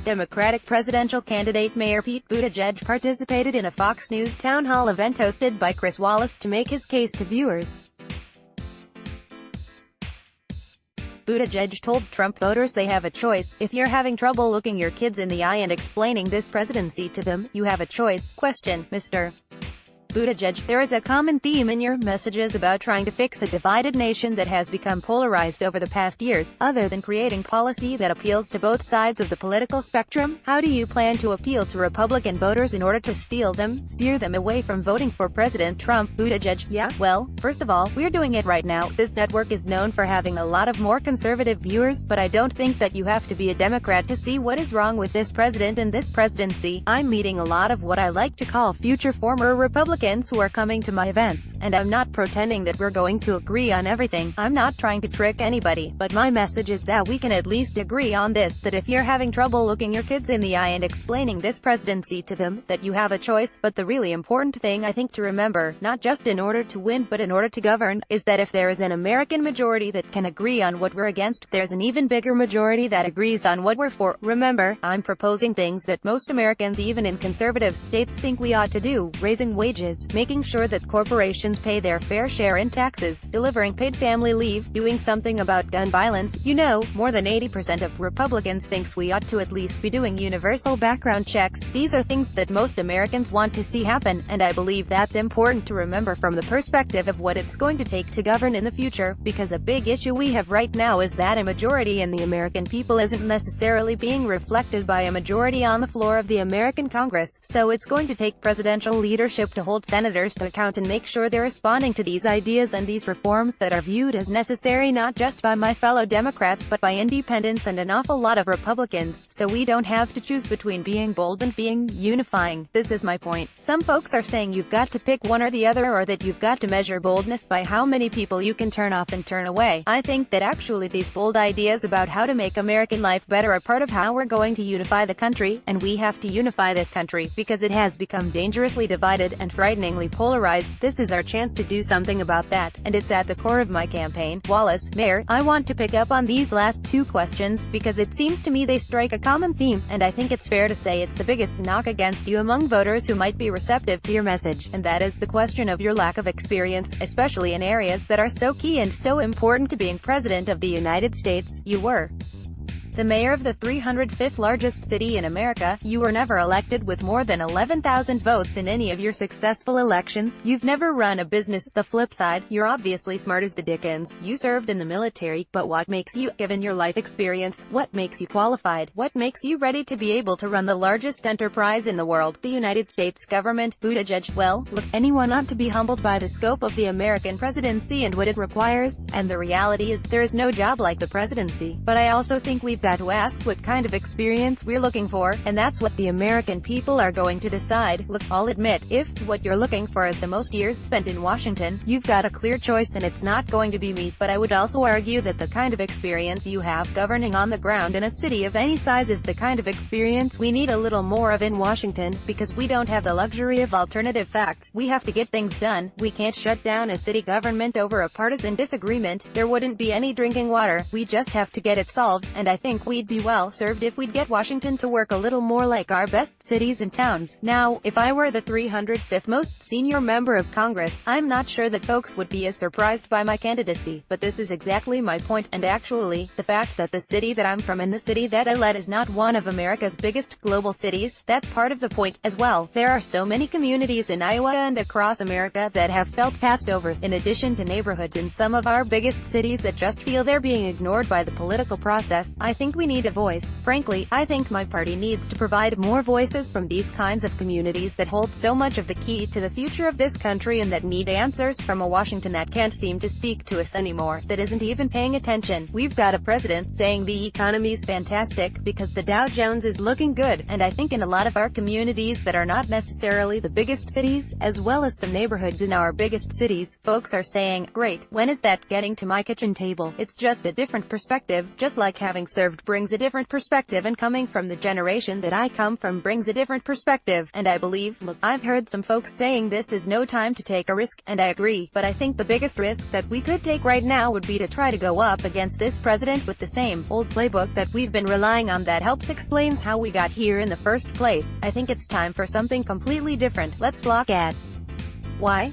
Democratic presidential candidate Mayor Pete Buttigieg participated in a Fox News town hall event hosted by Chris Wallace to make his case to viewers. Buttigieg told Trump voters they have a choice. If you're having trouble looking your kids in the eye and explaining this presidency to them, you have a choice. Question, Mr. Buttigieg, there is a common theme in your messages about trying to fix a divided nation that has become polarized over the past years. Other than creating policy that appeals to both sides of the political spectrum, how do you plan to appeal to Republican voters in order to steer them away from voting for President Trump? Buttigieg, yeah, well, first of all, we're doing it right now. This network is known for having a lot of more conservative viewers, but I don't think that you have to be a Democrat to see what is wrong with this president and this presidency. I'm meeting a lot of what I like to call future former Republicans who are coming to my events, and I'm not pretending that we're going to agree on everything. I'm not trying to trick anybody, but my message is that we can at least agree on this, that if you're having trouble looking your kids in the eye and explaining this presidency to them, that you have a choice. But the really important thing I think to remember, not just in order to win but in order to govern, is that if there is an American majority that can agree on what we're against, there's an even bigger majority that agrees on what we're for. Remember, I'm proposing things that most Americans, even in conservative states, think we ought to do: raising wages, making sure that corporations pay their fair share in taxes, delivering paid family leave, doing something about gun violence. You know, more than 80% of Republicans thinks we ought to at least be doing universal background checks. These are things that most Americans want to see happen, and I believe that's important to remember from the perspective of what it's going to take to govern in the future, because a big issue we have right now is that a majority in the American people isn't necessarily being reflected by a majority on the floor of the American Congress. So it's going to take presidential leadership to hold senators to account and make sure they're responding to these ideas and these reforms that are viewed as necessary not just by my fellow Democrats but by independents and an awful lot of Republicans, so we don't have to choose between being bold and being unifying. This is my point. Some folks are saying you've got to pick one or the other, or that you've got to measure boldness by how many people you can turn off and turn away. I think that actually these bold ideas about how to make American life better are part of how we're going to unify the country, and we have to unify this country because it has become dangerously divided and frighteningly polarized. This is our chance to do something about that, and it's at the core of my campaign. Wallace, Mayor, I want to pick up on these last two questions because it seems to me they strike a common theme, and I think it's fair to say it's the biggest knock against you among voters who might be receptive to your message, and that is the question of your lack of experience, especially in areas that are so key and so important to being President of the United States. You were the mayor of the 305th largest city in America. You were never elected with more than 11,000 votes in any of your successful elections. You've never run a business. The flip side, you're obviously smart as the dickens. You served in the military, but what makes you, given your life experience, what makes you qualified? What makes you ready to be able to run the largest enterprise in the world, the United States government? Buttigieg, well, look, anyone ought to be humbled by the scope of the American presidency and what it requires, and the reality is, there is no job like the presidency. But I also think we've got to ask what kind of experience we're looking for, and that's what the American people are going to decide. Look, I'll admit, if what you're looking for is the most years spent in Washington, you've got a clear choice and it's not going to be me, but I would also argue that the kind of experience you have governing on the ground in a city of any size is the kind of experience we need a little more of in Washington, because we don't have the luxury of alternative facts. We have to get things done. We can't shut down a city government over a partisan disagreement. There wouldn't be any drinking water. We just have to get it solved, and I think we'd be well served if we'd get Washington to work a little more like our best cities and towns. Now, if I were the 305th most senior member of Congress, I'm not sure that folks would be as surprised by my candidacy, but this is exactly my point, and actually, the fact that the city that I'm from and the city that I led is not one of America's biggest global cities, that's part of the point as well. There are so many communities in Iowa and across America that have felt passed over, in addition to neighborhoods in some of our biggest cities that just feel they're being ignored by the political process. I think we need a voice. Frankly, I think my party needs to provide more voices from these kinds of communities that hold so much of the key to the future of this country and that need answers from a Washington that can't seem to speak to us anymore, that isn't even paying attention. We've got a president saying the economy's fantastic because the Dow Jones is looking good, and I think in a lot of our communities that are not necessarily the biggest cities, as well as some neighborhoods in our biggest cities, folks are saying, great, when is that getting to my kitchen table? It's just a different perspective, just like having served observed brings a different perspective, and coming from the generation that I come from brings a different perspective, and I believe, look, I've heard some folks saying this is no time to take a risk, and I agree, but I think the biggest risk that we could take right now would be to try to go up against this president with the same old playbook that we've been relying on that helps explains how we got here in the first place. I think it's time for something completely different. Let's block ads. Why?